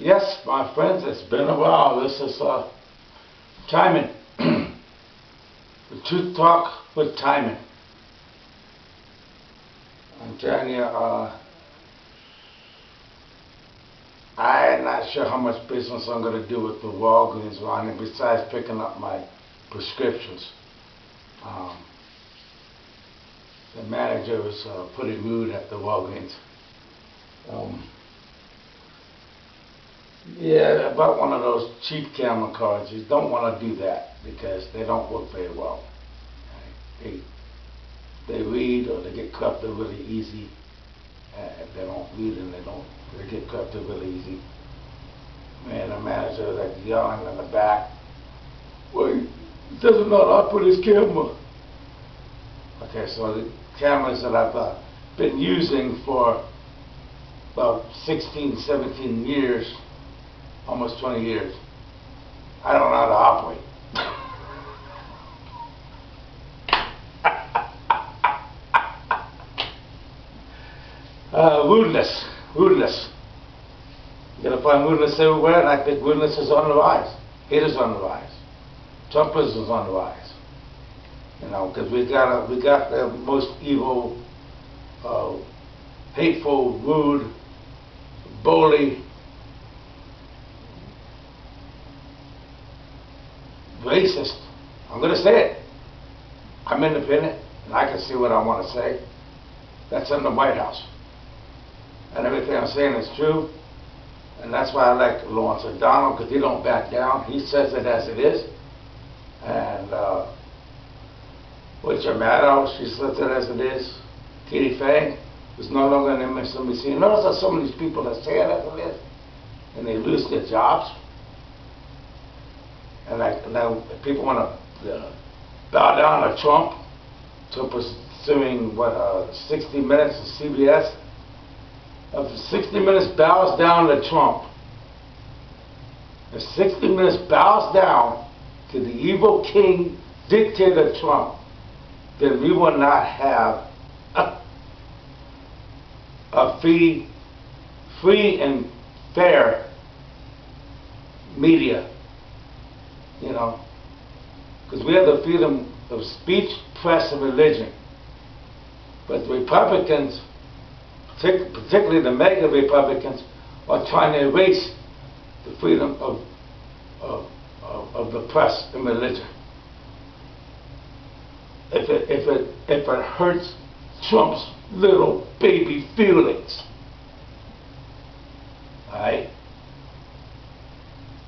Yes, my friends, it's been a while. This is Tymon. The Truth Talk with Tymon. I'm telling you, I'm not sure how much business I'm going to do with the Walgreens line, besides picking up my prescriptions. The manager was pretty rude at the Walgreens. Yeah, about one of those cheap camera cards. You don't want to do that because they don't work very well. They read or they get corrupted really easy. If they don't read and they get corrupted really easy. Man, the manager was like yelling in the back. Well, he doesn't know how to operate his camera. Okay, so the cameras that I've been using for about 16, 17 years, almost 20 years, I don't know how to operate. Rudeness. You're going to find rudeness everywhere, and I think rudeness is on the rise. It is on the rise. Trumpism is on the rise. You know, because we got the most evil, hateful, rude, bully, racist. I'm going to say it. I'm independent, and I can say what I want to say. That's in the White House. And everything I'm saying is true. And that's why I like Lawrence O'Donnell, because he don't back down. He says it as it is. And Richard Maddow, she says it as it is. Katie Fang is no longer in MSNBC. Notice how some of these people that say it as it is, and they lose their jobs. And now people want to bow down to Trump. Trump was suing, 60 Minutes to CBS. If 60 Minutes bows down to Trump, if 60 Minutes bows down to the evil king, dictator Trump, then we will not have a free and fair media, you know, because we have the freedom of speech, press, and religion. But the Republicans, particularly the mega Republicans, are trying to erase the freedom of the press and religion. If it hurts Trump's little baby feelings, all right.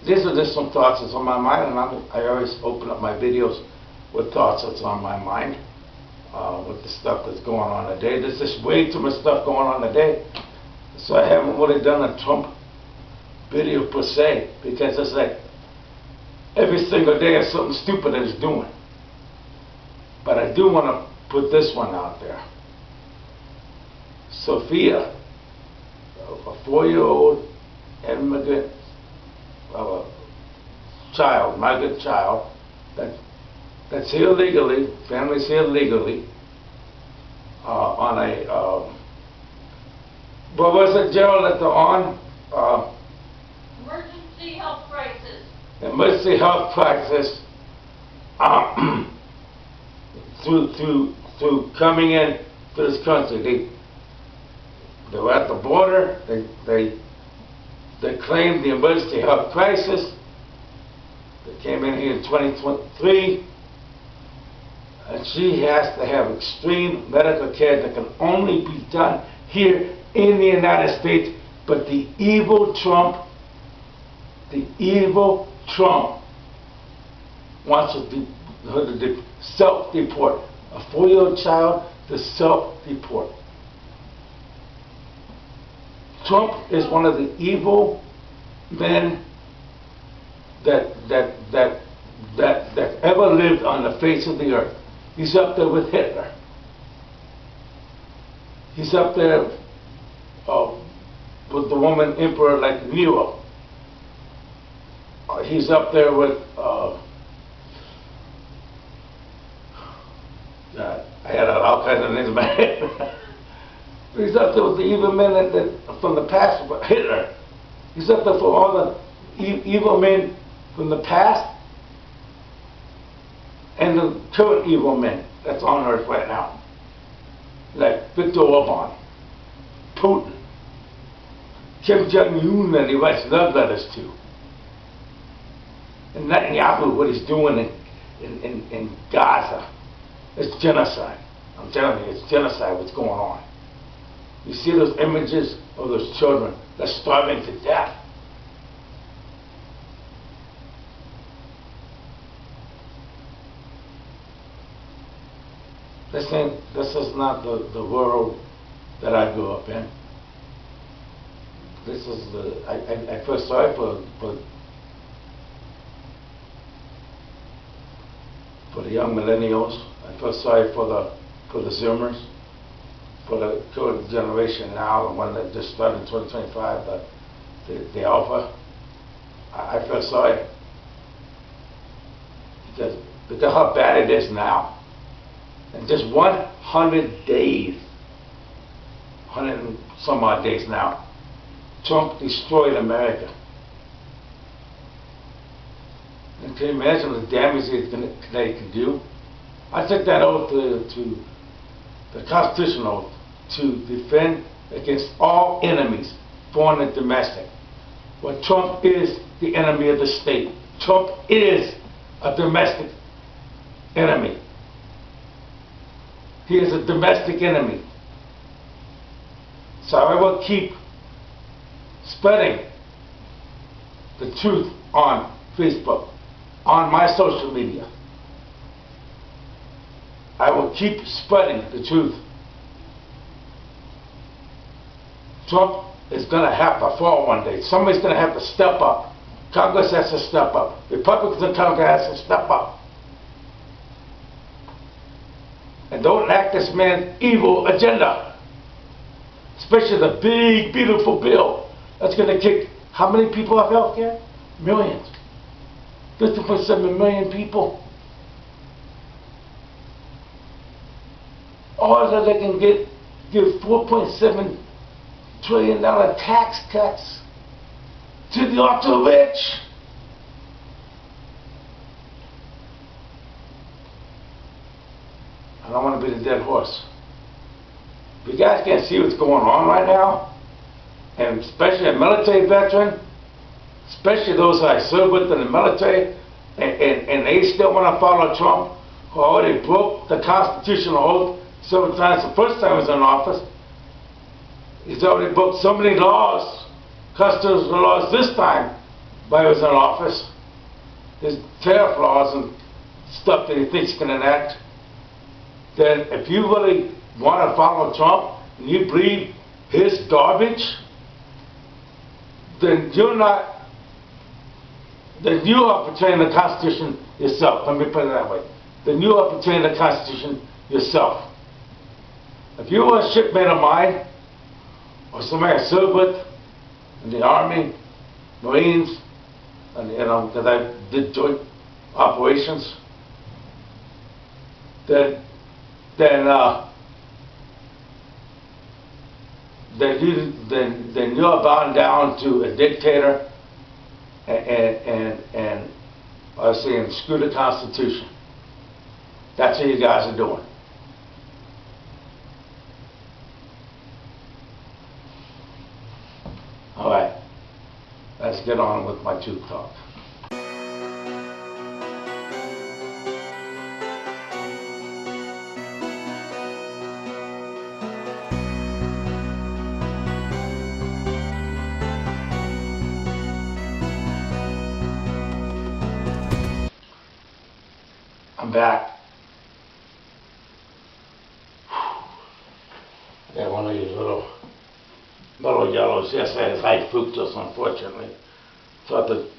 These are just some thoughts that's on my mind, and I always open up my videos with thoughts that's on my mind. With the stuff that's going on today. There's just way too much stuff going on today. So I haven't really done a Trump video per se, because it's like every single day is something stupid that he's doing. But I do want to put this one out there. Sophia, a 4-year-old immigrant child, migrant child, that's here legally, families here legally, on a, what was it, Gerald, that they're on? Emergency health crisis. Emergency health crisis, through coming in to this country. They were at the border, they claimed the emergency health crisis. They came in here in 2023. And she has to have extreme medical care that can only be done here in the United States. But the evil Trump wants her to self-deport. A 4-year-old child to self-deport. Trump is one of the evil men that ever lived on the face of the earth. He's up there with Hitler. He's up there with the woman emperor like Nero. He's up there with I had all kinds of names in my head. He's up there with the evil men from the past, Hitler. He's up there for all the evil men from the past and the current evil men that's on earth right now. Like Viktor Orban, Putin, Kim Jong-un that he writes love letters to, and Netanyahu, what he's doing in Gaza. It's genocide. I'm telling you, it's genocide what's going on. You see those images of those children that's starving to death. This is not the world that I grew up in. This is I feel sorry for the young millennials. I feel sorry for the Zoomers, for the current generation now, the one that just started in 2025, the Alpha. I feel sorry because how bad it is now. In just 100 days, 100 and some odd days now, Trump destroyed America. And can you imagine the damage that he can do? I took that oath to the constitutional oath to defend against all enemies, foreign and domestic. Well, Trump is the enemy of the state. Trump is a domestic enemy. He is a domestic enemy. So I will keep spreading the truth on Facebook, on my social media. I will keep spreading the truth. Trump is going to have to fall one day. Somebody's going to have to step up. Congress has to step up. Republicans in Congress has to step up. And don't enact this man's evil agenda. Especially the big, beautiful bill that's going to kick how many people off health care? Millions. 50.7 million people. Or that they can give $4.7 trillion tax cuts to the ultra rich. I don't want to be the dead horse. If you guys can't see what's going on right now, and especially a military veteran, especially those I served with in the military, and they still want to follow Trump, who already broke the constitutional oath several times the first time he was in office. He's already broke so many laws, constitutional laws this time while he was in office. His tariff laws and stuff that he thinks he can enact. Then if you really want to follow Trump and you believe his garbage, then you are betraying the Constitution yourself. Let me put it that way. Then you are betraying the Constitution yourself. If you were a shipmate of mine, or somebody I served with in the Army, Marines, and because I did joint operations, then you're bound down to a dictator and I was saying screw the Constitution. That's what you guys are doing. All right, let's get on with my truth talk. I'm back. Yeah, one of these little yellows. Yes, it has high fructose, unfortunately. So I have to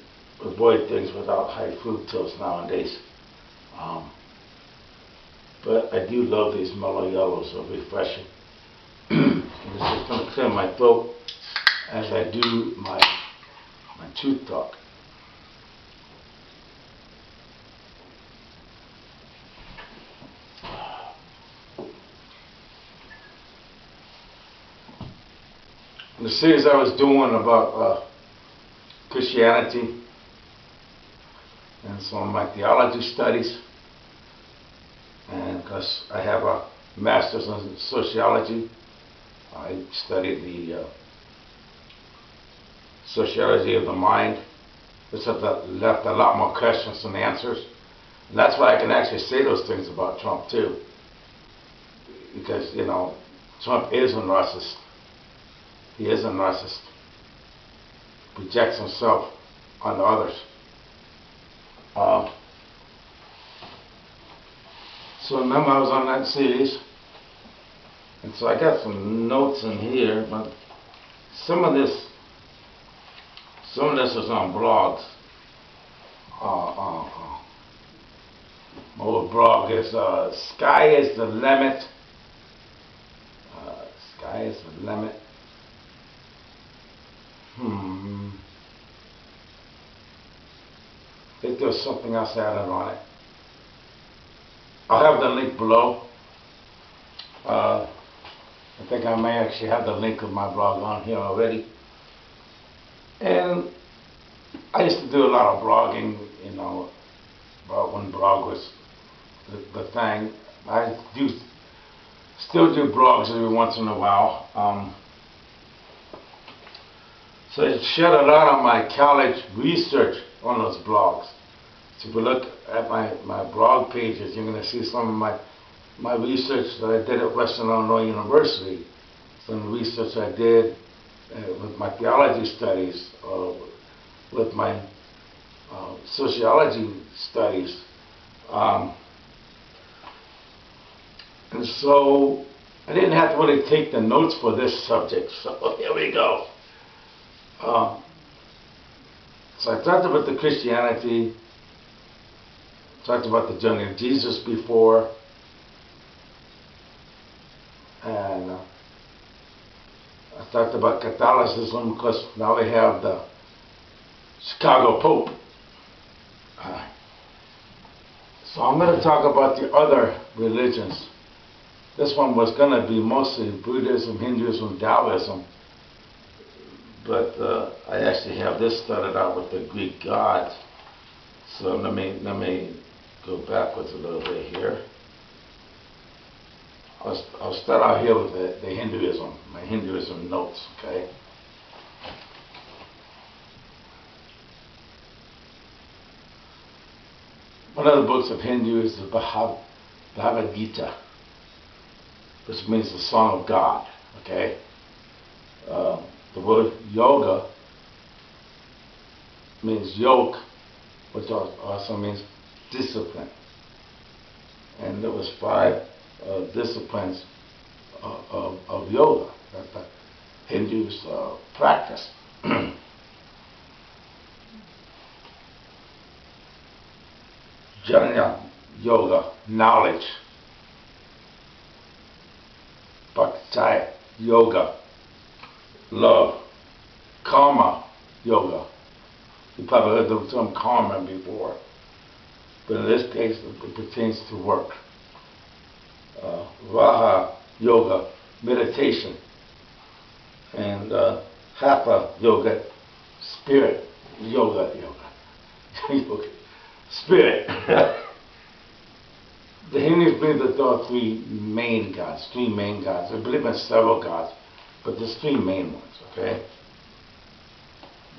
avoid things without high fructose nowadays. But I do love these mellow yellows, so refreshing. This is going to clear my throat as I do my truth talk. The series I was doing about Christianity and some of my theology studies. And because I have a master's in sociology, I studied the sociology of the mind, which has left a lot more questions than answers. And that's why I can actually say those things about Trump too. Because, you know, Trump is a narcissist. He is a narcissist. Projects himself on others. So remember I was on that series, and so I got some notes in here, but some of this is on blogs. My old blog is Sky is the Limit. Sky is the Limit. I think there's something else added on it. I'll have the link below. I think I may actually have the link of my blog on here already. And I used to do a lot of blogging, you know, about when blog was the thing. I still do blogs every once in a while. So I shed a lot of my college research on those blogs. So if you look at my blog pages, you're going to see some of my research that I did at Western Illinois University. Some research I did with my theology studies, with my sociology studies. And so I didn't have to really take the notes for this subject. So here we go. So I talked about the Christianity, talked about the journey of Jesus before, and I talked about Catholicism because now we have the Chicago Pope. So I'm going to talk about the other religions. This one was going to be mostly Buddhism, Hinduism, Daoism. But I actually have this started out with the Greek gods. So let me go backwards a little bit here. I'll start out here with the Hinduism, my Hinduism notes, okay? One of the books of Hindu is the Bhagavad Gita, which means the Song of God, okay? The word yoga means yoke, which also means discipline. And there was 5 disciplines of yoga that the Hindus practice. Jnana yoga, knowledge. Bhakti yoga, love. Karma yoga. You probably heard the term karma before, but in this case it pertains to work. Raha yoga, meditation. And Hatha yoga, spirit yoga. Spirit. The Hindus believe that there are 3 main gods. They believe in several gods, but there's 3 main ones, okay?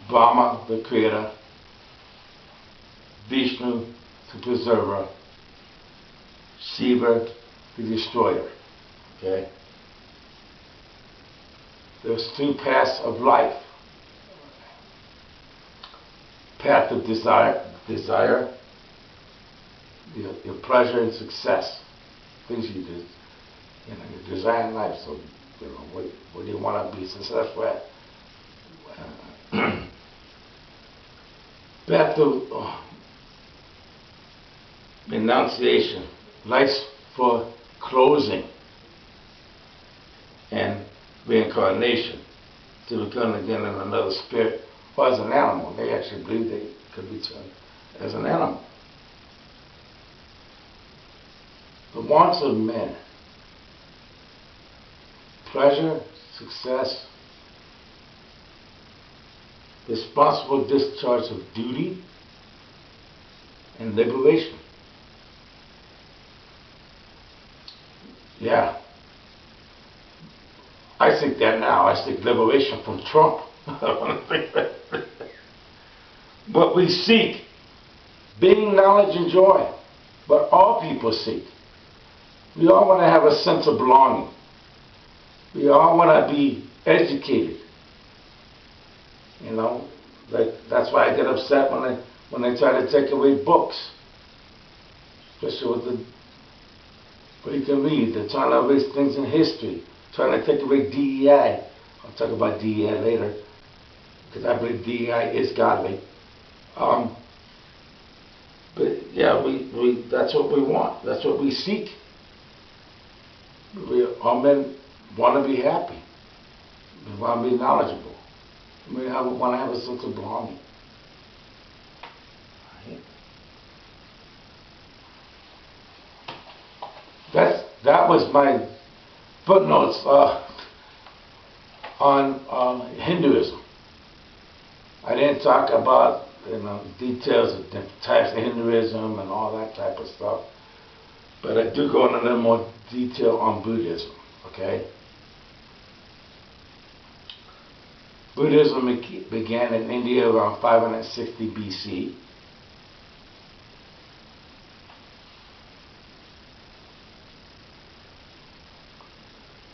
Brahma, the creator, Vishnu, the preserver, Shiva, the destroyer, okay? There's 2 paths of life. Path of desire, your pleasure and success, things you do, you desire in life. So, what do you want to be successful at? Path of renunciation, life's for closing, and reincarnation, to return again in another spirit, or as an animal. They actually believe they could return as an animal. The wants of men: pleasure, success, responsible discharge of duty, and liberation. Yeah. I think that now. I think liberation from Trump. What we seek, being knowledge and joy, what all people seek. We all want to have a sense of belonging. We all want to be educated. You know, that's why I get upset when they try to take away books, especially with what you can read. They're trying to erase things in history, trying to take away DEI. I'll talk about DEI later, because I believe DEI is godly. But yeah, that's what we want. That's what we seek. All men want to be happy. We want to be knowledgeable. We want to have a sense of belonging. Right? That was my footnotes on Hinduism. I didn't talk about details of different types of Hinduism and all that type of stuff, but I do go into a little more detail on Buddhism. Okay. Buddhism began in India around 560 BC.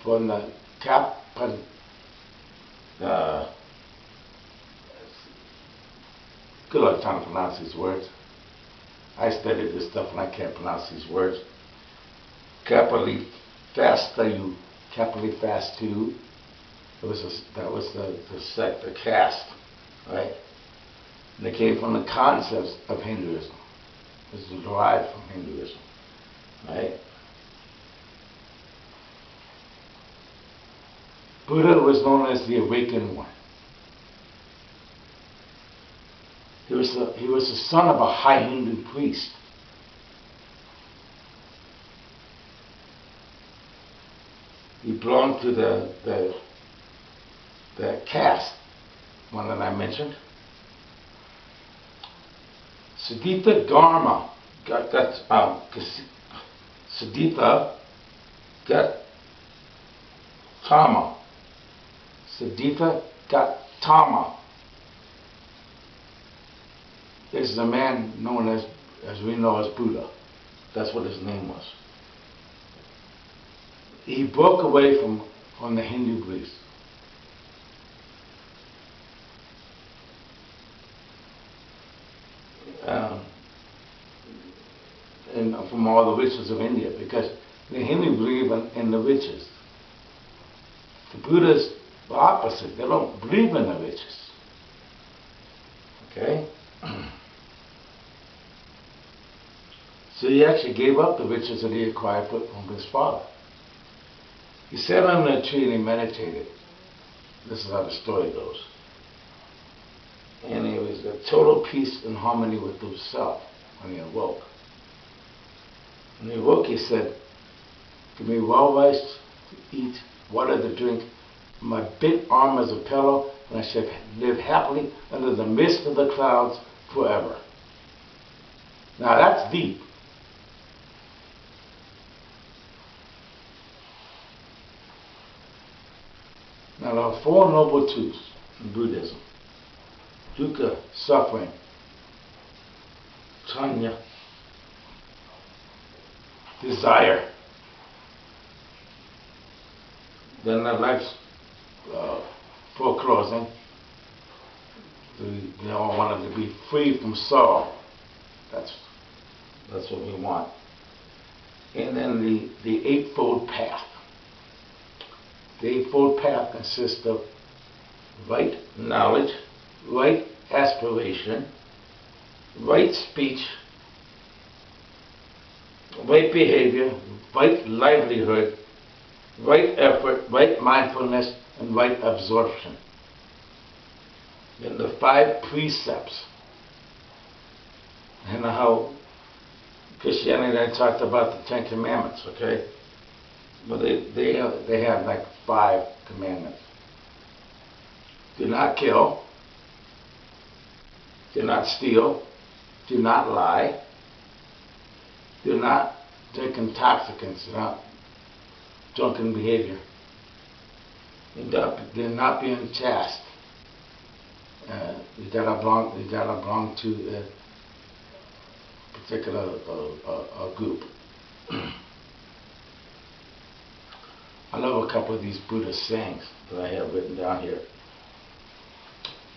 From the good luck trying to pronounce these words. I studied this stuff and I can't pronounce these words. Kapali Fastayu. That was the sect, the caste, right? And they came from the concepts of Hinduism. This is derived from Hinduism, right? Buddha was known as the awakened one. He was the son of a high Hindu priest. He belonged to the caste, one that I mentioned. Siddhita Dharma Siddhita Gautama. Siddhita Gautama. This is a man known as we know as Buddha. That's what his name was. He broke away from the Hindu beliefs. And from all the riches of India, because the Hindu believe in the riches. The Buddhists the opposite. They don't believe in the riches. Okay? So he actually gave up the riches that he acquired from his father. He sat under a tree and he meditated. This is how the story goes. And he was at total peace and harmony with himself when he awoke. When he awoke, he said, "Give me raw rice to eat, water to drink, my big arm as a pillow, and I shall live happily under the midst of the clouds forever." Now that's deep. Now there are four noble truths in Buddhism: dukkha, suffering; chanya, desire; then the life's foreclosing. We all wanted to be free from sorrow. That's what we want. And then the Eightfold Path. The Eightfold Path consists of right knowledge, right aspiration, right speech, right behavior, right livelihood, right effort, right mindfulness, and right absorption. Then the 5 precepts. And how Christianity talked about the 10 Commandments, okay? But they have like 5 commandments. Do not kill. Do not steal. Do not lie. Do not take intoxicants. Do not drunken behavior. Do not be unchaste. You gotta belong to a particular group. I love a couple of these Buddhist sayings that I have written down here.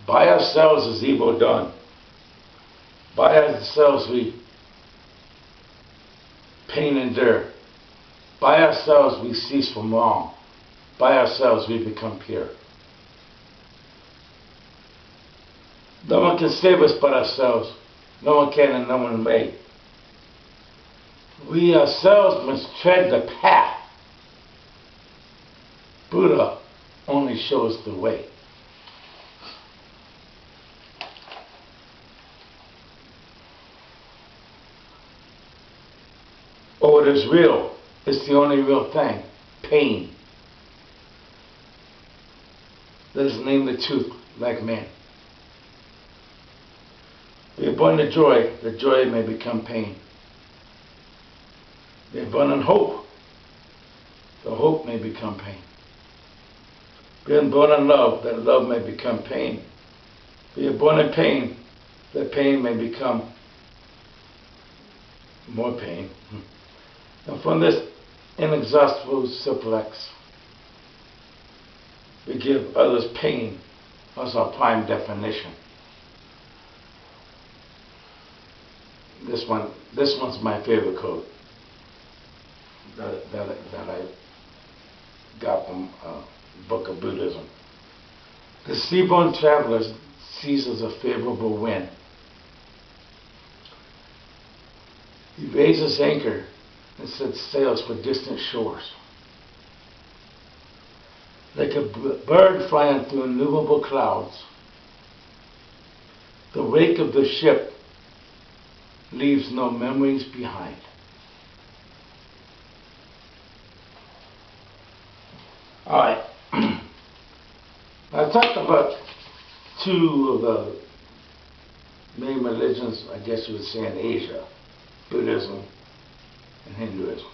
By ourselves is evil done. By ourselves we pain endure. By ourselves we cease from wrong. By ourselves we become pure. No one can save us but ourselves. No one can and no one may. We ourselves must tread the path. Buddha only shows the way. Oh, it is real. It's the only real thing. Pain. Let us name the truth like man. We are born to joy, that joy may become pain. We are born in hope, the hope may become pain. We are born in love, that love may become pain. We are born in pain, that pain may become more pain. And from this inexhaustible supplex, we give others pain as our prime definition. This one's my favorite quote that I got from Book of Buddhism. The seaborne traveler seizes a favorable wind. He raises anchor and sets sails for distant shores. Like a bird flying through innumerable clouds, the wake of the ship leaves no memories behind. All right. I talked about two of the main religions, I guess you would say, in Asia, Buddhism and Hinduism.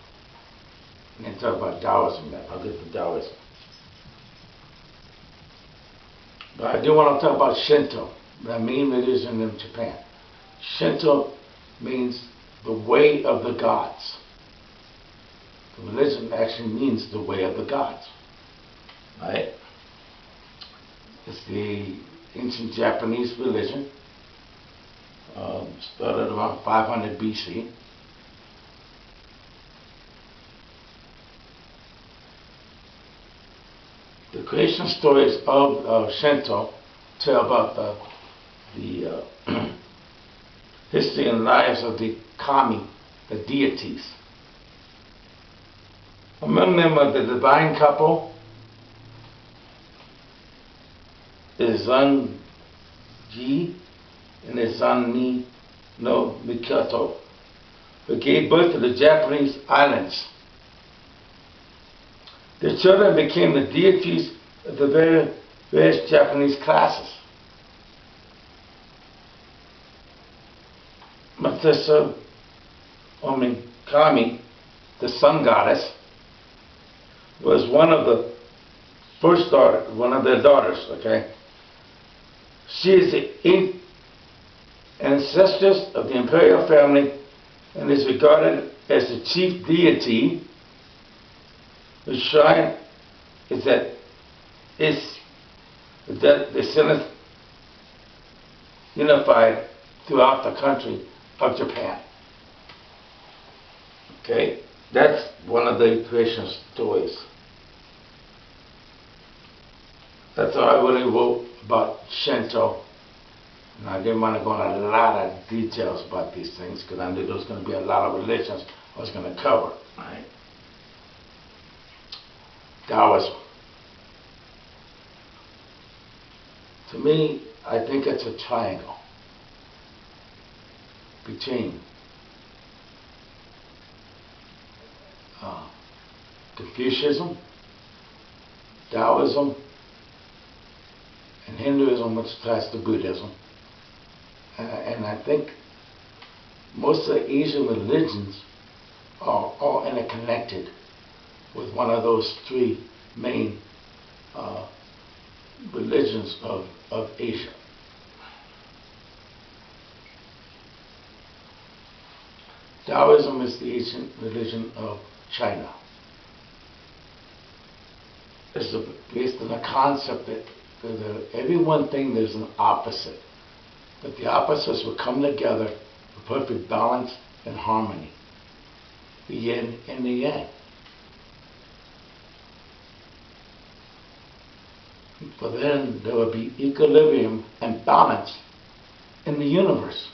And then talk about Daoism now. I'll get to Daoism. But I do want to talk about Shinto, the main religion in Japan. Shinto means the way of the gods. The religion actually means the way of the gods. Right? It's the ancient Japanese religion. Started around 500 BC. The creation stories of Shinto tell about the history and lives of the kami, the deities. Among them are the divine couple, Izanji and Izanni no Mikoto, who gave birth to the Japanese islands. Their children became the deities of the various Japanese classes. Matsuo Omikami, the sun goddess, was one of their daughters, okay? She is the eighth ancestress of the imperial family and is regarded as the chief deity. The shrine is that the Senate unified throughout the country of Japan. Okay, that's one of the creation stories. That's all I really wrote about Shinto. And I didn't want to go into a lot of details about these things because I knew there was going to be a lot of religions I was going to cover. Right? Taoism. To me, I think it's a triangle between Confucism, Daoism, and Hinduism, which ties to Buddhism, And I think most of the Asian religions are all interconnected with one of those three main religions of Asia. Taoism is the ancient religion of China. It's based on the concept that every one thing there's an opposite, but the opposites will come together for perfect balance and harmony, the yin and the yang. For then there will be equilibrium and balance in the universe.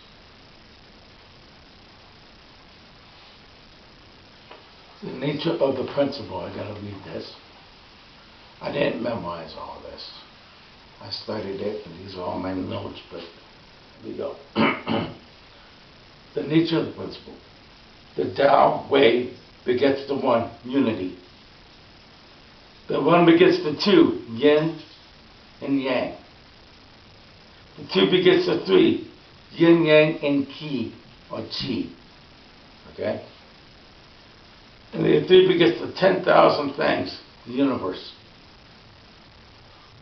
The nature of the principle, I gotta read this. I didn't memorize all this. I studied it, and these are all my notes, but here we go. The nature of the principle. The Tao way begets the one, unity. The one begets the two, yin and yang. The two begets the three, yin, yang, and qi, or qi. Okay? And the three begets the 10,000 things, the universe.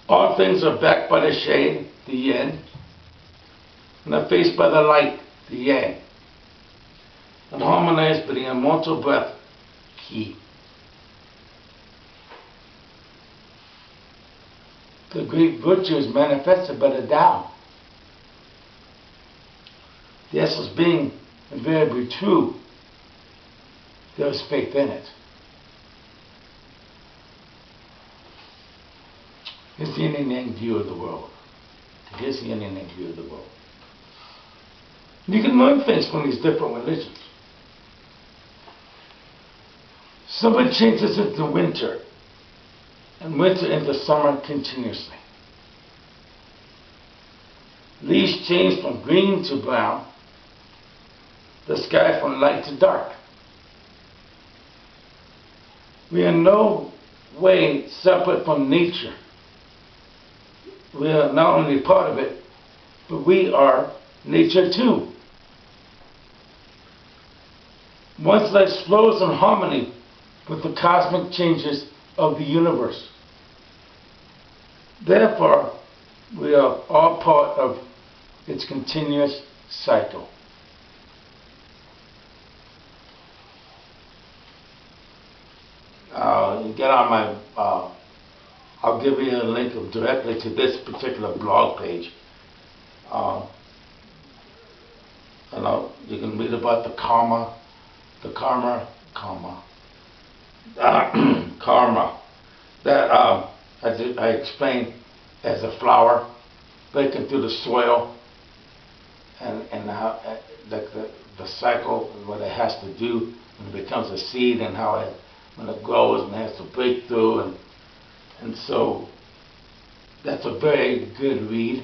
All things are backed by the shade, the yin, and are faced by the light, the yang, and harmonized by the immortal breath, qi. The great virtue is manifested by the Tao. The essence being invariably true, there is faith in it. Here's the yin and yang view of the world. Here's the yin and yang view of the world. You can learn things from these different religions. Summer changes into winter, and winter into summer continuously. Leaves change from green to brown, the sky from light to dark. We are in no way separate from nature. We are not only part of it, but we are nature too. One's life flows in harmony with the cosmic changes of the universe. Therefore, we are all part of its continuous cycle. Get on my, I'll give you a link directly to this particular blog page. You can read about the karma that I explained as a flower breaking through the soil, and how the cycle, what it has to do when it becomes a seed, and how it, when it grows and it has to break through, and so that's a very good read.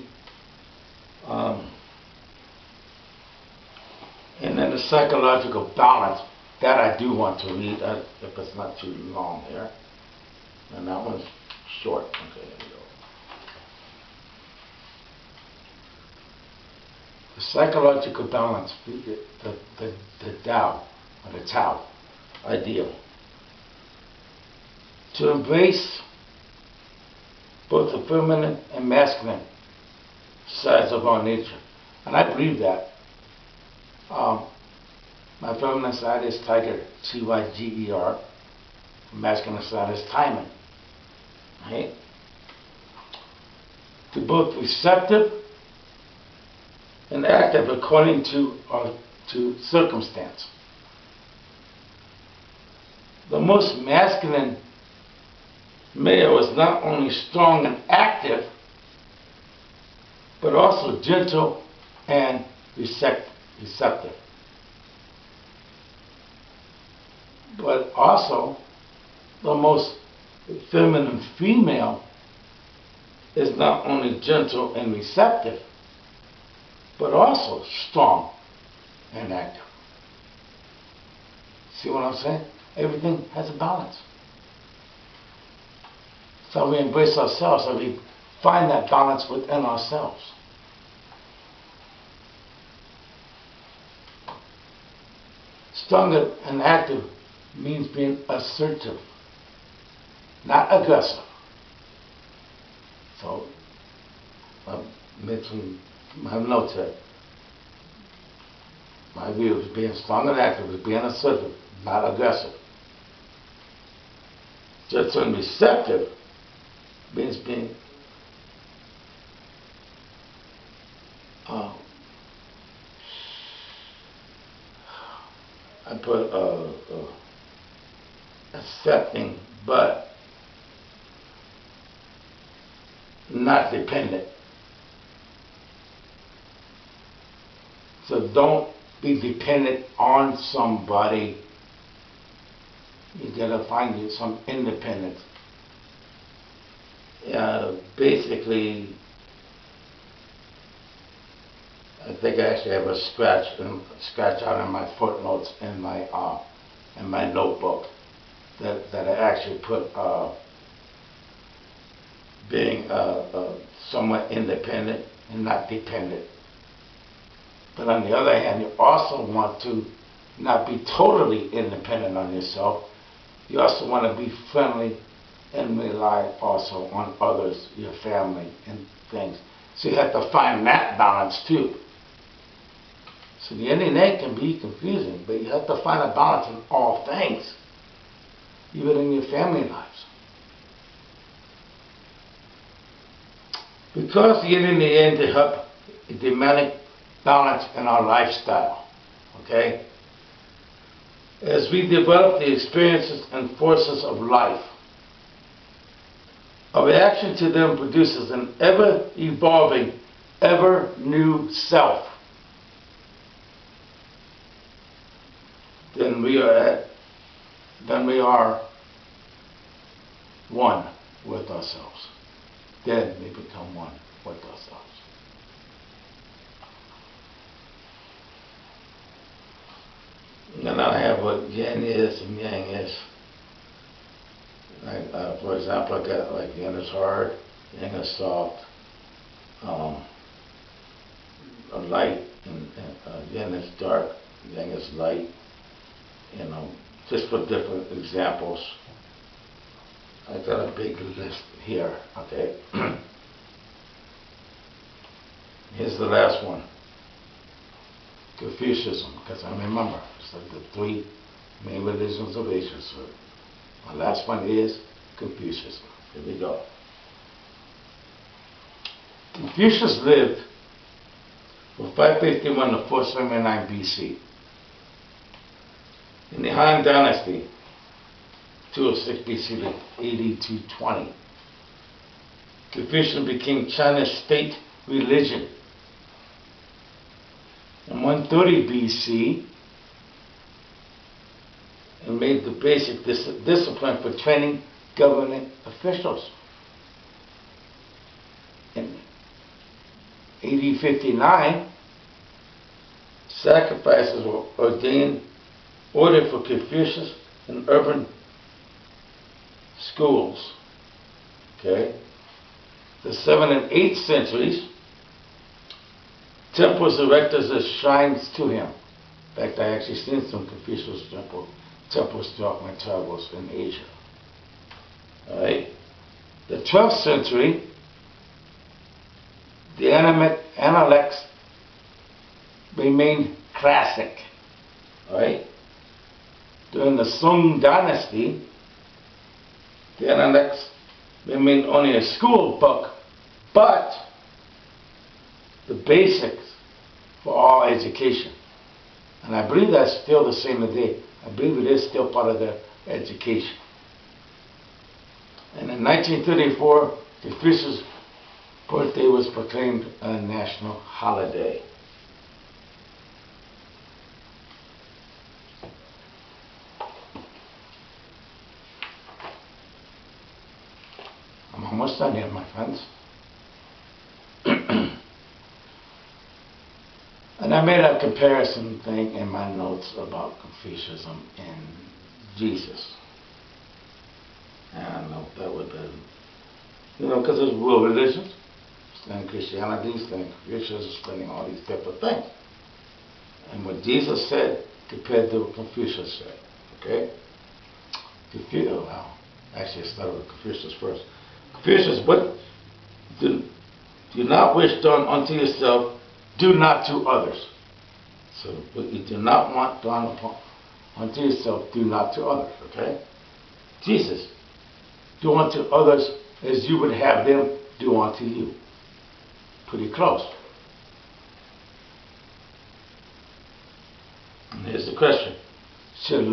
And then the psychological balance, that I do want to read, if it's not too long here. And that one's short. Okay, there we go. The psychological balance, the Tao, or the Tao ideal. To embrace both the feminine and masculine sides of our nature. And I believe that. My feminine side is Tiger, T-Y-G-E-R. The masculine side is Tymon. Right? To both receptive and active according to circumstance. The most masculine male is not only strong and active, but also gentle and receptive. But also, the most feminine female is not only gentle and receptive, but also strong and active. See what I'm saying? Everything has a balance. So we embrace ourselves, so we find that balance within ourselves. strong and active means being assertive, not aggressive. So, I mentioned my notes here. My view is being strong and active is being assertive, not aggressive. Just and receptive means being I put accepting, but not dependent. So don't be dependent on somebody. You gotta find you some independence. Basically, I think I actually have a scratch out in my footnotes in my notebook that I actually put being somewhat independent and not dependent. But on the other hand, you also want to not be totally independent on yourself. You also want to be friendly and rely also on others, your family and things. So you have to find that balance too. So the yin and yang can be confusing, but you have to find a balance in all things, even in your family lives. Because the yin and the yang to help a dynamic balance in our lifestyle, okay? As we develop the experiences and forces of life, a reaction to them produces an ever-evolving, ever-new self. Then we are one with ourselves. Then we become one with ourselves. And I have what yin is and yang is. For example, I got like yin is hard, yang is soft, light, and yin is dark, yang is light. You know, just for different examples. I got a big list here, okay? Here's the last one. Confucianism, because I remember, it's like the three main religions of Asia. So my last one is Confucianism. Here we go. Confucius lived from 551 to 479 BC. In the Han Dynasty, 206 BC to 8220, Confucianism became China's state religion. In 130 BC, and made the basic discipline for training government officials. In AD 59, sacrifices were ordered for Confucius in urban schools. Okay? The 7th and 8th centuries, temples erected as shrines to him. In fact, I actually seen some Confucius temples throughout my travels in Asia. Alright? The 12th century, the Analects remained classic. Alright? During the Song Dynasty, the Analects remained only a school book, but the basics for all education. And I believe that's still the same today. I believe it is still part of their education. And in 1934, Confucius' birthday was proclaimed a national holiday. I'm almost done here, my friends. And I made a comparison thing in my notes about Confucianism and Jesus. And I don't know if that would be, because there's world religions, studying Christianity, studying Confucianism, studying all these type of things. And what Jesus said compared to what Confucius said. Okay? Actually, I started with Confucius first. Confucius, what do not wish done unto yourself, do not to others. So what you do not want done unto yourself, do not to others. Okay? Jesus, do unto others as you would have them do unto you. Pretty close. And here's the question. Should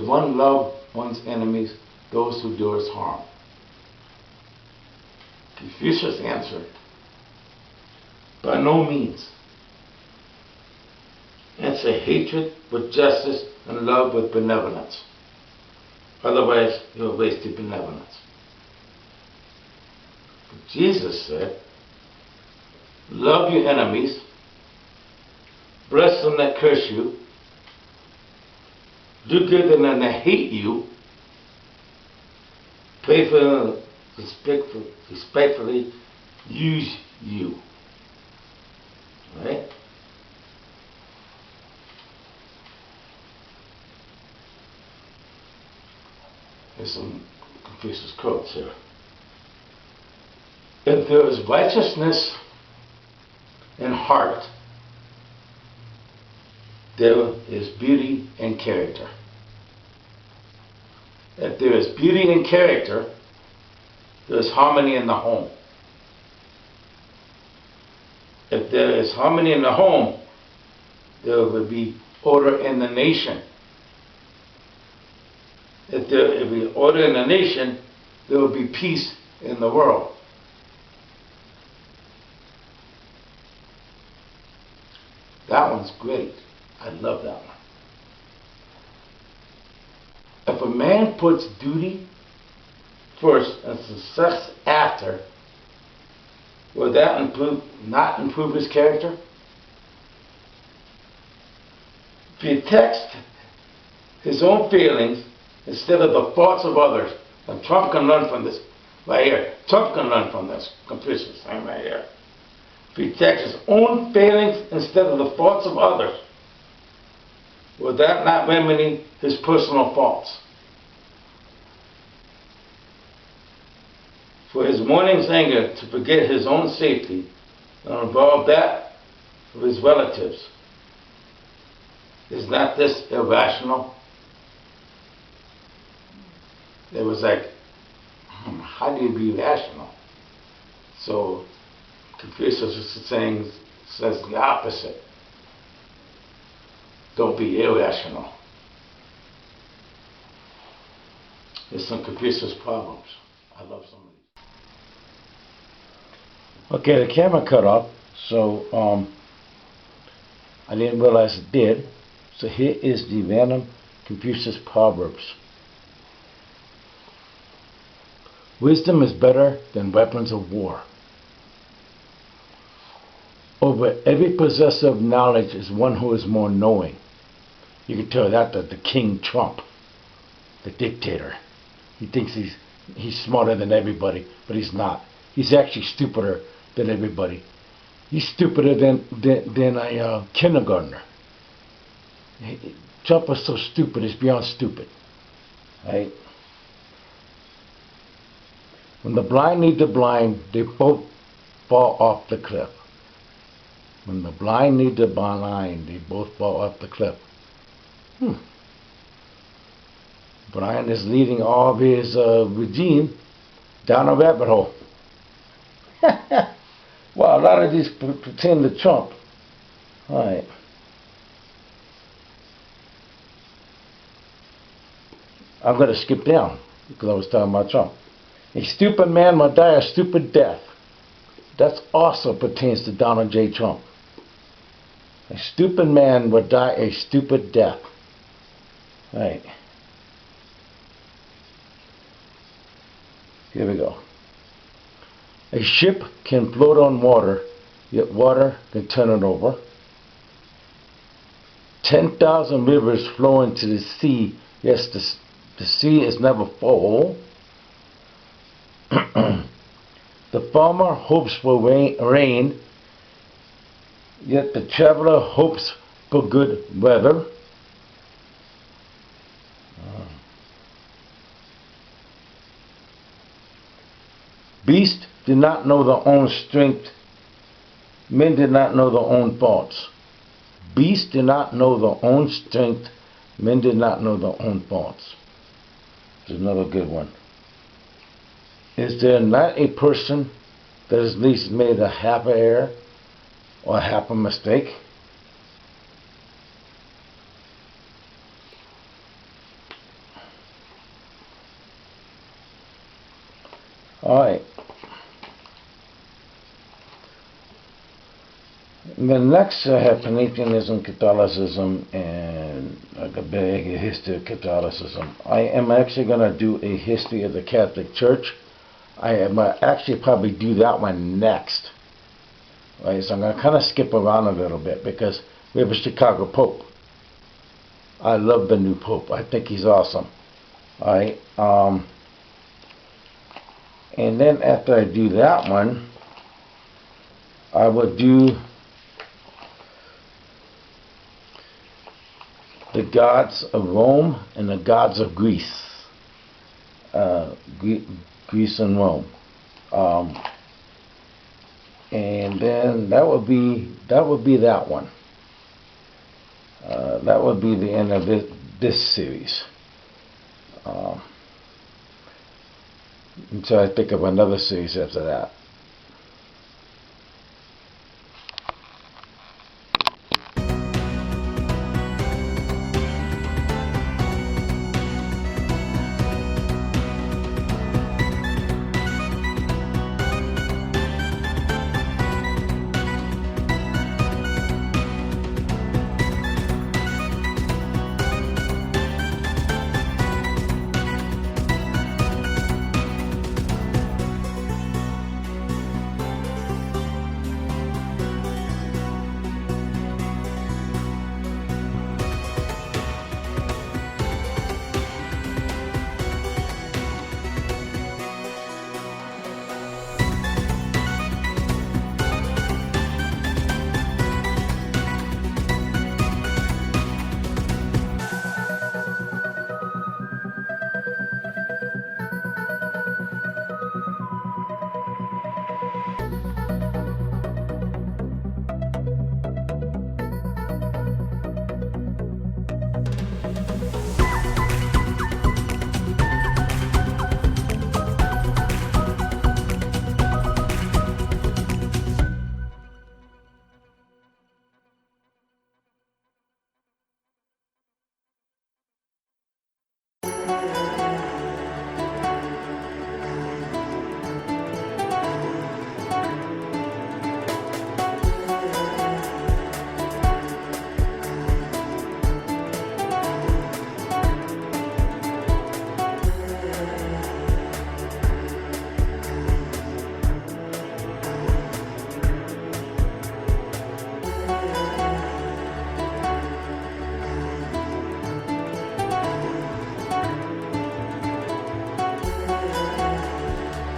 one love one's enemies, those who do us harm? Confucius answered, by no means. Answer hatred with justice and love with benevolence. Otherwise, you'll waste your benevolence. But Jesus said, love your enemies, bless them that curse you, do good to them that hate you, pray for them respectfully use you. Right? There's some Confucius quotes here. If there is righteousness in heart, there is beauty and character. If there is beauty and character, there is harmony in the home. If there is harmony in the home, there will be order in the nation. If there will be order in the nation, there will be peace in the world. That one's great. I love that one. If a man puts duty first and success after, will that not improve his character? If he text his own feelings instead of the thoughts of others, and Trump can learn from this right here. Trump can learn from this. Confucius, same right here. If he takes his own feelings instead of the thoughts of others, will that not remedy his personal faults? For his morning's anger to forget his own safety and involve that of his relatives, is not this irrational? It was like, how do you be rational? So Confucius is says the opposite. Don't be irrational. There's some Confucius proverbs. I love some of these. Okay, the camera cut off, so I didn't realize it did. So here is the random Confucius proverbs. Wisdom is better than weapons of war. Over every possessor of knowledge is one who is more knowing. You can tell that the King Trump, the dictator. He thinks he's smarter than everybody, but he's not. He's actually stupider than everybody. He's stupider than a kindergartner. Trump is so stupid, it's beyond stupid. Right? When the blind lead the blind, they both fall off the cliff. When the blind lead the blind, they both fall off the cliff. Brian is leading all of his regime down a rabbit hole. Wow, a lot of these pretend to Trump. All right. I'm going to skip down because I was talking about Trump. A stupid man will die a stupid death. That also pertains to Donald J. Trump. A stupid man will die a stupid death. Right. Here we go. A ship can float on water, yet water can turn it over. 10,000 rivers flow into the sea, yet the sea is never full. The farmer hopes for rain, yet the traveler hopes for good weather. Beasts did not know their own strength. Men did not know their own faults. Beasts did not know their own strength. Men did not know their own faults. There's another good one. Is there not a person that has at least made a half an error or a half a mistake? Alright. The next I have Pantheism, Catholicism, and like a big history of Catholicism. I am actually going to do a history of the Catholic Church. I am actually probably do that one next. Right, so I'm going to kind of skip around a little bit because we have a Chicago Pope. I love the new Pope. I think he's awesome. Alright. And then after I do that one, I will do the gods of Rome and the gods of Greece. Greece and Rome. And then that would be that one. That would be the end of this series. Until I think of another series after that.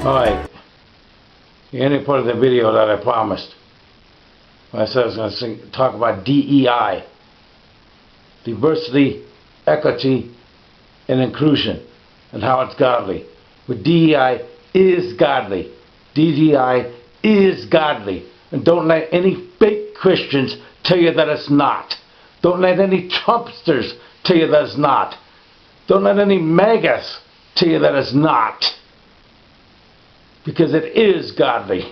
Alright, the ending part of the video that I promised. I said I was going to talk about DEI, diversity, equity, and inclusion, and how it's godly. But DEI is godly. DEI is godly. And don't let any fake Christians tell you that it's not. Don't let any Trumpsters tell you that it's not. Don't let any MAGAs tell you that it's not. Because it is godly.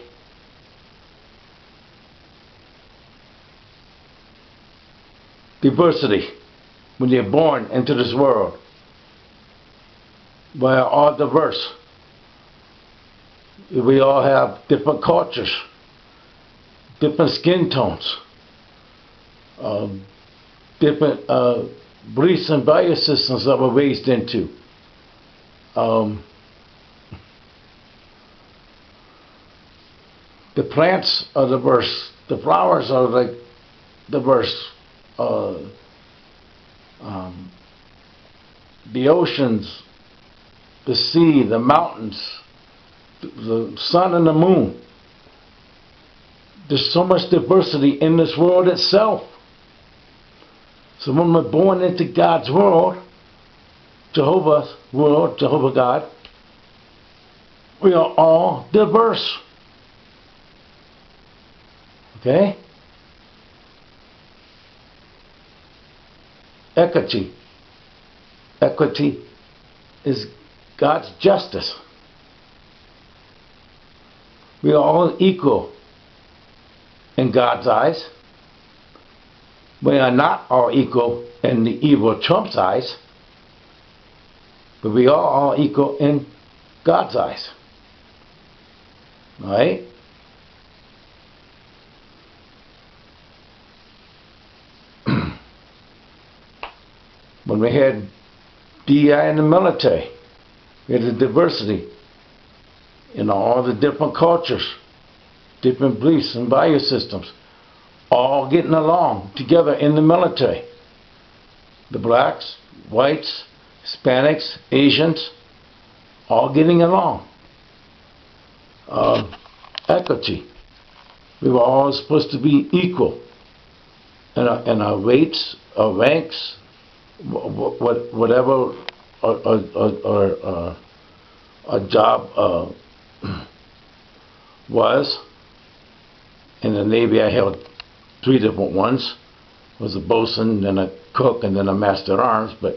Diversity. When you're born into this world, we are all diverse. We all have different cultures, different skin tones, different beliefs and value systems that we're raised into. The plants are diverse. The flowers are like diverse. The oceans, the sea, the mountains, the sun and the moon. There's so much diversity in this world itself. So when we're born into God's world, Jehovah's world, Jehovah God, We are all diverse. Okay? Equity. Equity is God's justice. We are all equal in God's eyes. We are not all equal in the evil Trump's eyes, but we are all equal in God's eyes. Right? When we had DEI in the military, we had the diversity in all the different cultures, different beliefs and value systems, all getting along together in the military. The blacks, whites, Hispanics, Asians, all getting along. Equity. We were all supposed to be equal in our rates, our ranks, whatever our job was. In the Navy, I held 3 different ones. I was a bosun, then a cook, and then a master at arms. But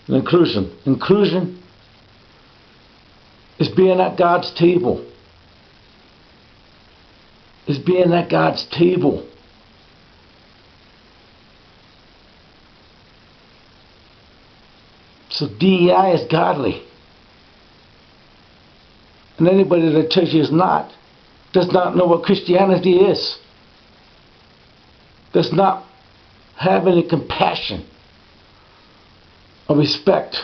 inclusion. Inclusion is being at God's table. Is being at God's table. So DEI is godly. And anybody that tells you it's not, does not know what Christianity is. Does not have any compassion or respect.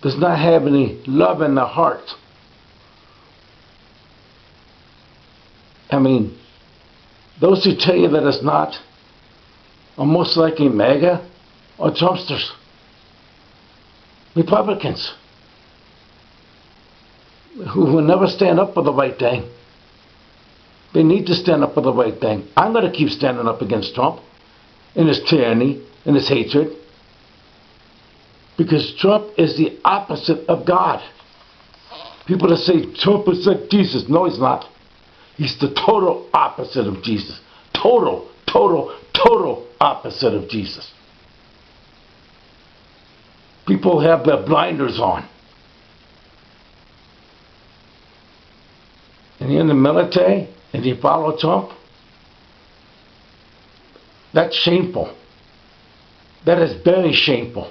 Does not have any love in their heart. I mean, those who tell you that it's not are most likely MAGA or Trumpsters. Republicans who will never stand up for the right thing. They need to stand up for the right thing. I'm going to keep standing up against Trump and his tyranny and his hatred, because Trump is the opposite of God. People that say Trump is like Jesus. No, he's not. He's the total opposite of Jesus. Total opposite of Jesus. People have their blinders on. And you're in the military and you follow Trump? That's shameful. That is very shameful.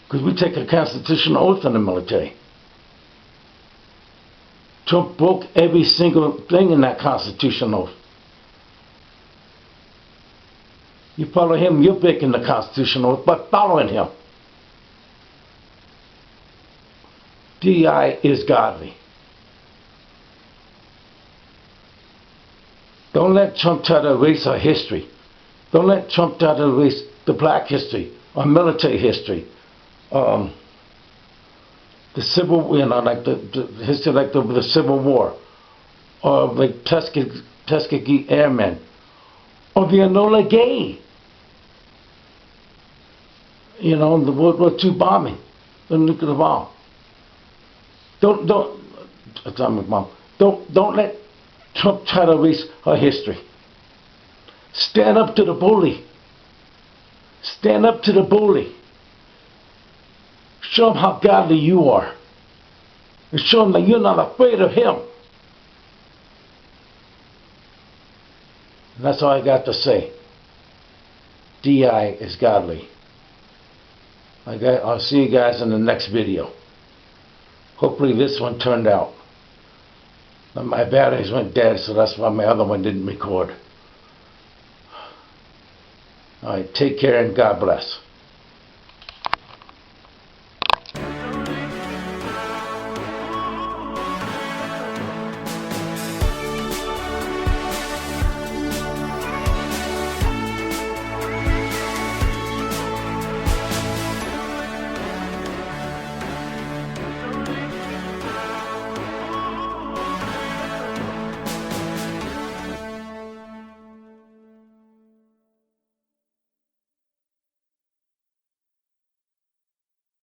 Because we take a constitutional oath in the military. Trump broke every single thing in that constitutional oath. You follow him, you're breaking the constitutional oath by following him. DEI is godly. Don't let Trump try to erase our history. Don't let Trump try to erase the black history, our military history, the civil, like the history, like the Civil War, or like Tuskegee Airmen, or the Enola Gay. The World War II bombing, the nuclear bomb. Don't let Trump try to erase our history. Stand up to the bully. Stand up to the bully. Show him how godly you are. And show him that you're not afraid of him. And that's all I got to say. DEI is godly. I'll see you guys in the next video. Hopefully this one turned out. My batteries went dead, so that's why my other one didn't record. All right, take care and God bless.